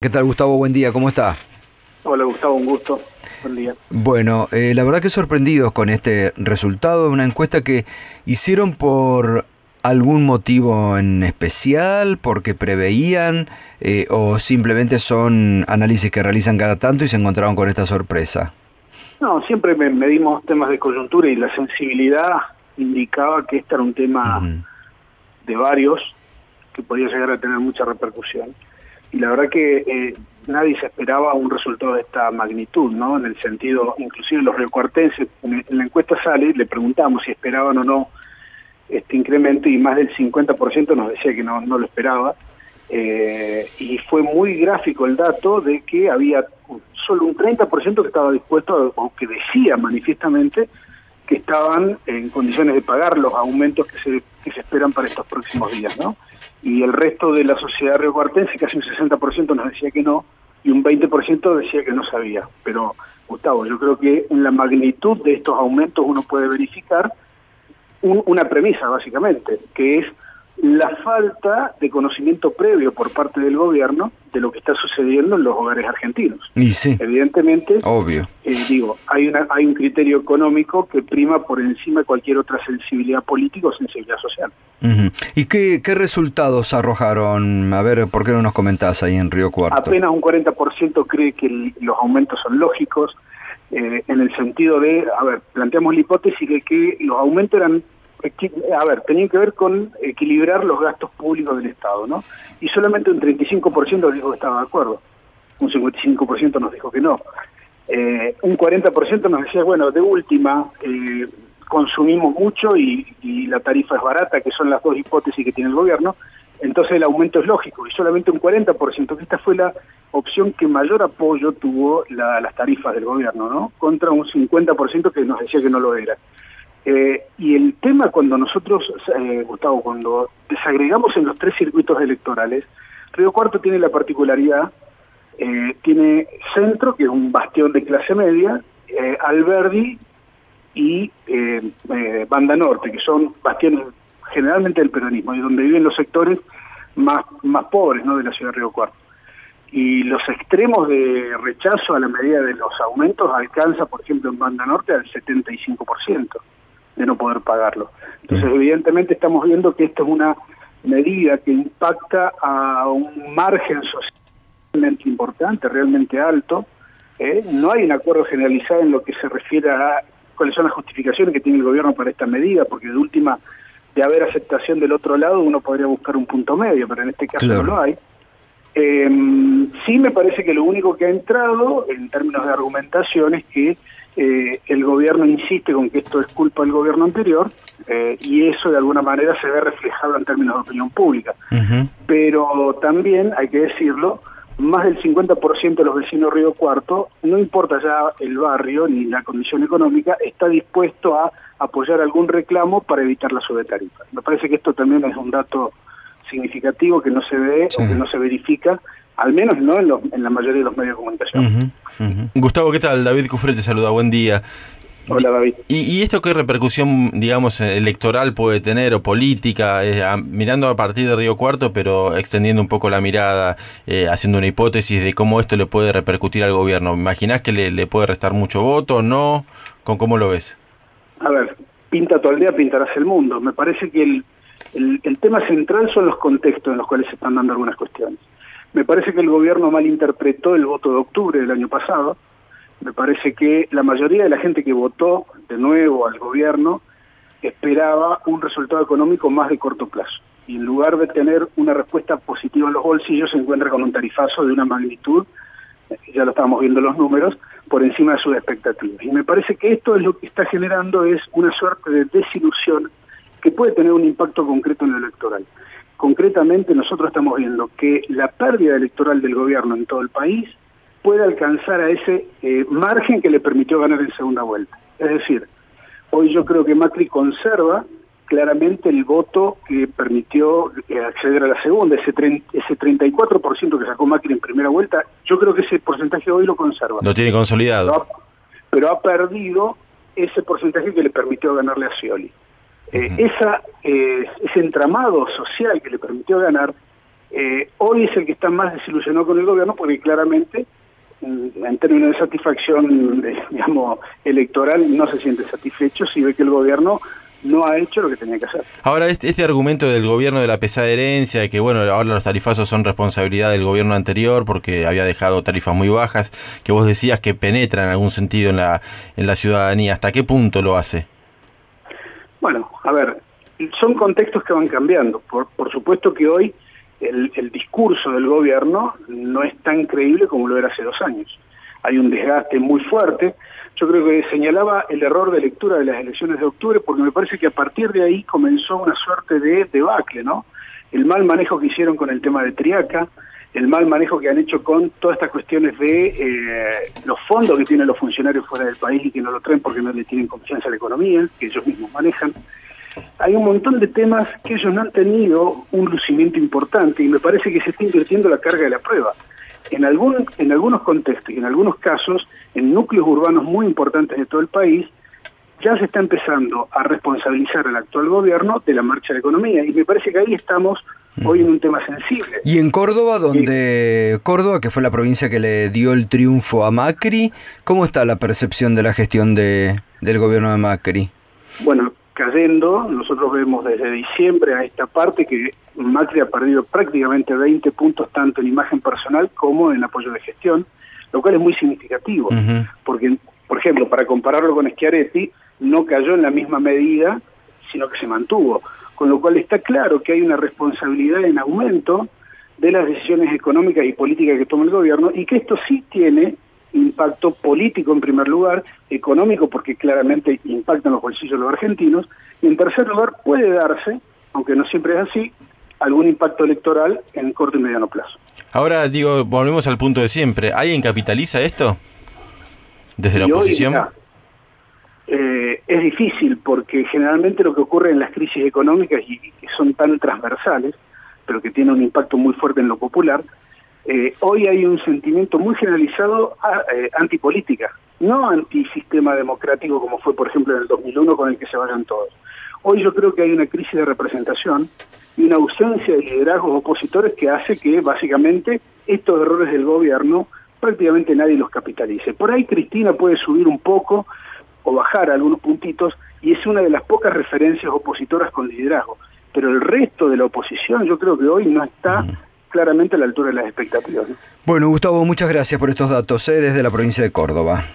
¿Qué tal, Gustavo? Buen día, ¿cómo está? Hola Gustavo, un gusto. Buen día. Bueno, la verdad que sorprendidos con este resultado de una encuesta que hicieron por algún motivo en especial, porque preveían o simplemente son análisis que realizan cada tanto y se encontraron con esta sorpresa. No, siempre medimos temas de coyuntura y la sensibilidad indicaba que este era un tema de varios que podía llegar a tener mucha repercusión. Y la verdad que nadie se esperaba un resultado de esta magnitud, ¿no? En el sentido, inclusive los riocuartenses, en la encuesta sale, le preguntamos si esperaban o no este incremento y más del 50% nos decía que no lo esperaba. Y fue muy gráfico el dato de que había solo un 30% que estaba dispuesto, o que decía manifiestamente que estaban en condiciones de pagar los aumentos que se esperan para estos próximos días, ¿no? Y el resto de la sociedad riocuartense, casi un 60% nos decía que no, y un 20% decía que no sabía. Pero, Gustavo, yo creo que en la magnitud de estos aumentos uno puede verificar una premisa, básicamente, que es la falta de conocimiento previo por parte del gobierno de lo que está sucediendo en los hogares argentinos. Y sí, evidentemente, obvio. Hay un criterio económico que prima por encima de cualquier otra sensibilidad política o sensibilidad social. ¿Y qué resultados arrojaron? A ver, ¿por qué no nos comentás ahí en Río Cuarto? Apenas un 40% cree que los aumentos son lógicos, en el sentido de, planteamos la hipótesis de que los aumentos tenían que ver con equilibrar los gastos públicos del Estado, ¿no? Y solamente un 35% dijo que estaba de acuerdo, un 55% nos dijo que no. Un 40% nos decía, bueno, de última, consumimos mucho y la tarifa es barata, que son las dos hipótesis que tiene el gobierno, entonces el aumento es lógico, y solamente un 40%, que esta fue la opción que mayor apoyo tuvo las tarifas del gobierno, ¿no? Contra un 50% que nos decía que no lo era. Y el tema cuando nosotros, Gustavo, cuando desagregamos en los tres circuitos electorales, Río Cuarto tiene la particularidad, tiene Centro, que es un bastión de clase media, Alberdi y Banda Norte, que son bastiones generalmente del peronismo, y donde viven los sectores más pobres, ¿no?, de la ciudad de Río Cuarto. Y los extremos de rechazo a la medida de los aumentos alcanza, por ejemplo, en Banda Norte al 75% de no poder pagarlo. Entonces, evidentemente estamos viendo que esto es una medida que impacta a un margen social realmente importante, realmente alto. No hay un acuerdo generalizado en lo que se refiere a cuáles son las justificaciones que tiene el gobierno para esta medida, porque de última, de haber aceptación del otro lado, uno podría buscar un punto medio, pero en este caso no lo hay. Sí me parece que lo único que ha entrado en términos de argumentación es que el gobierno insiste con que esto es culpa del gobierno anterior, y eso de alguna manera se ve reflejado en términos de opinión pública. Pero también, hay que decirlo, más del 50% de los vecinos de Río Cuarto, no importa ya el barrio ni la condición económica, está dispuesto a apoyar algún reclamo para evitar la sobretarifa. Me parece que esto también es un dato significativo que no se ve o que no se verifica, al menos no en la mayoría de los medios de comunicación. Gustavo, ¿qué tal? David Cufré te saluda, buen día. Hola, David. ¿Y esto qué repercusión, digamos, electoral puede tener o política, mirando a partir de Río Cuarto, pero extendiendo un poco la mirada, haciendo una hipótesis de cómo esto le puede repercutir al gobierno? ¿Imaginás que le puede restar mucho voto o no? ¿Cómo lo ves? A ver, pinta tu aldea, pintarás el mundo. Me parece que el tema central son los contextos en los cuales se están dando algunas cuestiones. Me parece que el gobierno malinterpretó el voto de octubre del año pasado. Me parece que la mayoría de la gente que votó de nuevo al gobierno esperaba un resultado económico más de corto plazo. Y en lugar de tener una respuesta positiva en los bolsillos, se encuentra con un tarifazo de una magnitud, ya lo estábamos viendo los números, por encima de sus expectativas. Y me parece que esto es lo que está generando es una suerte de desilusión que puede tener un impacto concreto en lo electoral. Concretamente, nosotros estamos viendo que la pérdida electoral del gobierno en todo el país puede alcanzar a ese margen que le permitió ganar en segunda vuelta. Es decir, hoy yo creo que Macri conserva claramente el voto que permitió acceder a la segunda, ese 34% que sacó Macri en primera vuelta, yo creo que ese porcentaje hoy lo conserva. Lo tiene consolidado. Pero ha perdido ese porcentaje que le permitió ganarle a Scioli. Ese entramado social que le permitió ganar Hoy es el que está más desilusionado con el gobierno porque claramente, en términos de satisfacción, digamos, electoral, no se siente satisfecho si ve que el gobierno no ha hecho lo que tenía que hacer. Ahora, este argumento del gobierno de la pesada herencia, de que bueno, ahora los tarifazos son responsabilidad del gobierno anterior porque había dejado tarifas muy bajas, que vos decías que penetra en algún sentido en la ciudadanía, ¿hasta qué punto lo hace? Bueno, a ver, son contextos que van cambiando. Por supuesto que hoy el discurso del gobierno no es tan creíble como lo era hace 2 años. Hay un desgaste muy fuerte. Yo creo que señalaba el error de lectura de las elecciones de octubre, porque me parece que a partir de ahí comenzó una suerte de debacle, ¿no? El mal manejo que hicieron con el tema de Triaca, el mal manejo que han hecho con todas estas cuestiones de los fondos que tienen los funcionarios fuera del país y que no lo traen porque no le tienen confianza a la economía, que ellos mismos manejan. Hay un montón de temas que ellos no han tenido un lucimiento importante y me parece que se está invirtiendo la carga de la prueba. En algunos contextos y en algunos casos, en núcleos urbanos muy importantes de todo el país, ya se está empezando a responsabilizar al actual gobierno de la marcha de la economía. Y me parece que ahí estamos hoy en un tema sensible. Y en Córdoba, Córdoba, que fue la provincia que le dio el triunfo a Macri, ¿cómo está la percepción de la gestión del gobierno de Macri? Bueno, cayendo, nosotros vemos desde diciembre a esta parte que Macri ha perdido prácticamente 20 puntos tanto en imagen personal como en apoyo de gestión, lo cual es muy significativo, porque, por ejemplo, para compararlo con Schiaretti, no cayó en la misma medida, sino que se mantuvo, con lo cual está claro que hay una responsabilidad en aumento de las decisiones económicas y políticas que toma el gobierno, y que esto sí tiene impacto político en primer lugar, económico porque claramente impacta en los bolsillos de los argentinos, y en tercer lugar puede darse, aunque no siempre es así, algún impacto electoral en corto y mediano plazo. Ahora, digo, volvemos al punto de siempre, ¿alguien capitaliza esto desde la oposición? Es difícil porque generalmente lo que ocurre en las crisis económicas y que son tan transversales, pero que tienen un impacto muy fuerte en lo popular, hoy hay un sentimiento muy generalizado antipolítica, no antisistema democrático como fue por ejemplo en el 2001 con el que se vayan todos. Hoy yo creo que hay una crisis de representación y una ausencia de liderazgos opositores que hace que básicamente estos errores del gobierno prácticamente nadie los capitalice. Por ahí Cristina puede subir un poco o bajar algunos puntitos y es una de las pocas referencias opositoras con liderazgo, pero el resto de la oposición yo creo que hoy no está claramente a la altura de las expectativas, ¿no? Bueno, Gustavo, muchas gracias por estos datos desde la provincia de Córdoba.